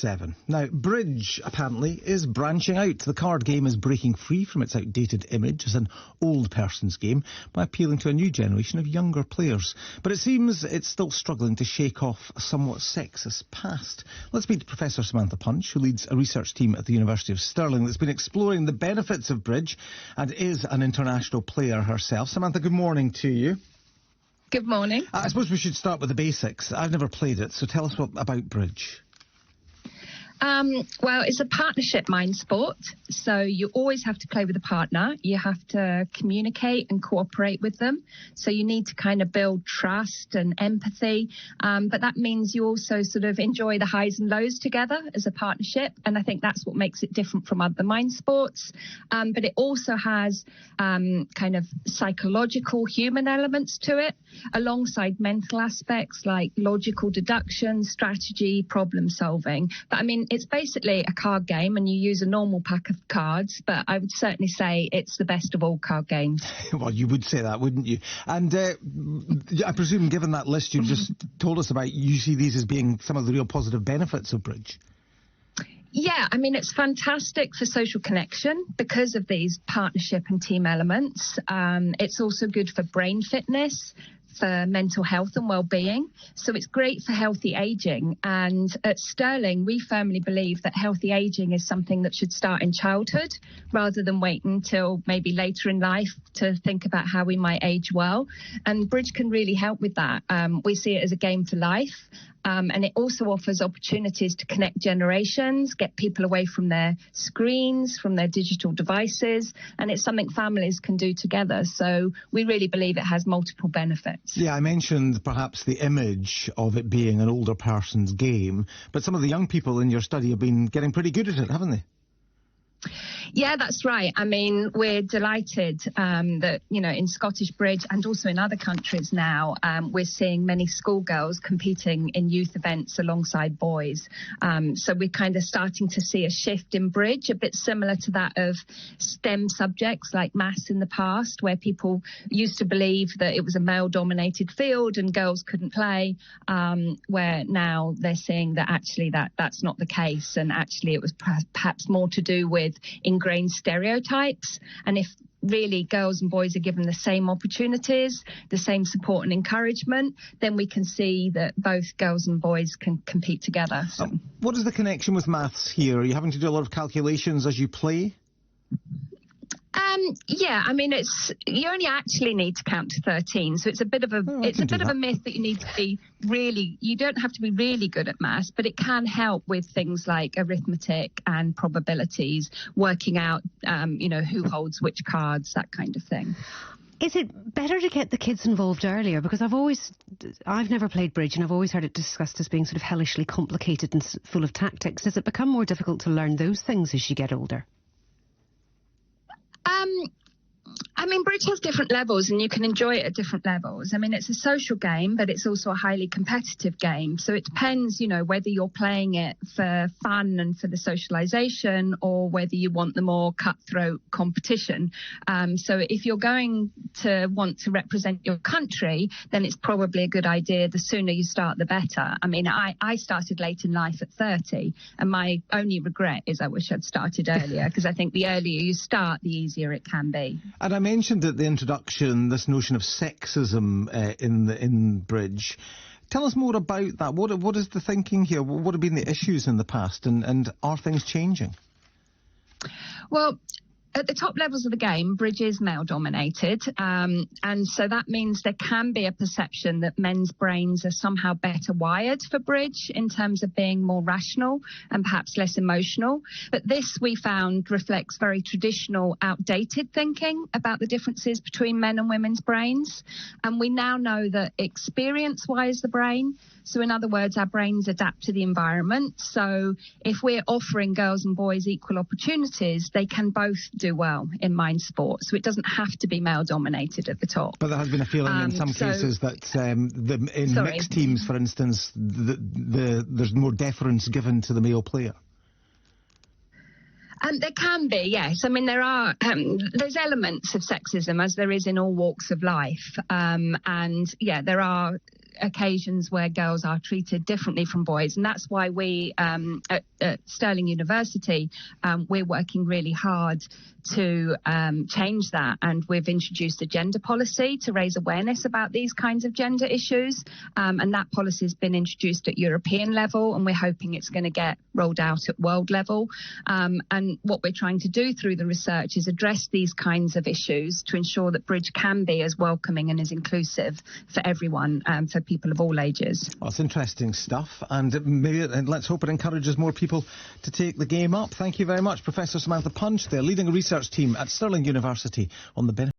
7. Now, bridge, apparently, is branching out. The card game is breaking free from its outdated image as an old person's game by appealing to a new generation of younger players. But it seems it's still struggling to shake off a somewhat sexist past. Let's meet Professor Samantha Punch, who leads a research team at the University of Stirling that's been exploring the benefits of bridge and is an international player herself. Samantha, good morning to you. Good morning. I suppose we should start with the basics. I've never played it, so tell us about bridge. Well, it's a partnership MindSport, so you always have to play with a partner. You have to communicate and cooperate with them. So you need to kind of build trust and empathy. But that means you also sort of enjoy the highs and lows together as a partnership. And I think that's what makes it different from other MindSports. But it also has kind of psychological human elements to it, alongside mental aspects like logical deduction, strategy, problem solving. But I mean, it's basically a card game and you use a normal pack of cards, but I would certainly say it's the best of all card games. Well, you would say that, wouldn't you? And I presume, given that list you've just told us about, you see these as being some of the real positive benefits of bridge. Yeah, I mean, it's fantastic for social connection because of these partnership and team elements. It's also good for brain fitness, for mental health and well-being. So it's great for healthy aging. And at Stirling, we firmly believe that healthy aging is something that should start in childhood rather than wait until maybe later in life to think about how we might age well. And bridge can really help with that. We see it as a game for life. And it also offers opportunities to connect generations, get people away from their screens, from their digital devices, and it's something families can do together. So we really believe it has multiple benefits. Yeah, I mentioned perhaps the image of it being an older person's game, but some of the young people in your study have been getting pretty good at it, haven't they? Yeah, that's right. I mean, we're delighted that, you know, in Scottish Bridge and also in other countries now, we're seeing many schoolgirls competing in youth events alongside boys. So we're kind of starting to see a shift in bridge, a bit similar to that of STEM subjects like maths in the past, where people used to believe that it was a male-dominated field and girls couldn't play, where now they're seeing that actually that's not the case. And actually it was perhaps more to do with ingrained stereotypes, and if really girls and boys are given the same opportunities, the same support and encouragement, then we can see that both girls and boys can compete together. So. What is the connection with maths here? Are you having to do a lot of calculations as you play? Yeah, I mean, you only actually need to count to 13, so it's a bit of a myth that you need to be you don't have to be really good at maths, but it can help with things like arithmetic and probabilities, working out, who holds which cards, that kind of thing. Is it better to get the kids involved earlier? Because I've never played bridge and I've always heard it discussed as being sort of hellishly complicated and full of tactics. Does it become more difficult to learn those things as you get older? I mean, bridge has different levels and you can enjoy it at different levels. I mean, it's a social game, but it's also a highly competitive game. So it depends, whether you're playing it for fun and for the socialization or whether you want the more cutthroat competition. So if you're going to want to represent your country, then it's probably a good idea. The sooner you start, the better. I mean, I started late in life at 30, and my only regret is I wish I'd started earlier, because I think the earlier you start, the easier it can be. And I mentioned at the introduction this notion of sexism in bridge. Tell us more about that. What is the thinking here? What have been the issues in the past, and are things changing? Well, at the top levels of the game, bridge is male-dominated, and so that means there can be a perception that men's brains are somehow better wired for bridge in terms of being more rational and perhaps less emotional. But this, we found, reflects very traditional, outdated thinking about the differences between men and women's brains. And we now know that experience wires the brain. So in other words, our brains adapt to the environment. So if we're offering girls and boys equal opportunities, they can both do well in MindSport. So it doesn't have to be male-dominated at the top. But there has been a feeling in some cases that in mixed teams, for instance, there's more deference given to the male player. There can be, yes. I mean, there's elements of sexism, as there is in all walks of life. And yeah, there are occasions where girls are treated differently from boys, and that's why we at Stirling University we're working really hard to change that, and we've introduced a gender policy to raise awareness about these kinds of gender issues, and that policy has been introduced at European level, and we're hoping it's going to get rolled out at world level. And what we're trying to do through the research is address these kinds of issues to ensure that bridge can be as welcoming and as inclusive for everyone, for people of all ages. Well, it's interesting stuff, and let's hope it encourages more people to take the game up. Thank you very much, Professor Samantha Punch, the leading research team at Stirling University, on the benefits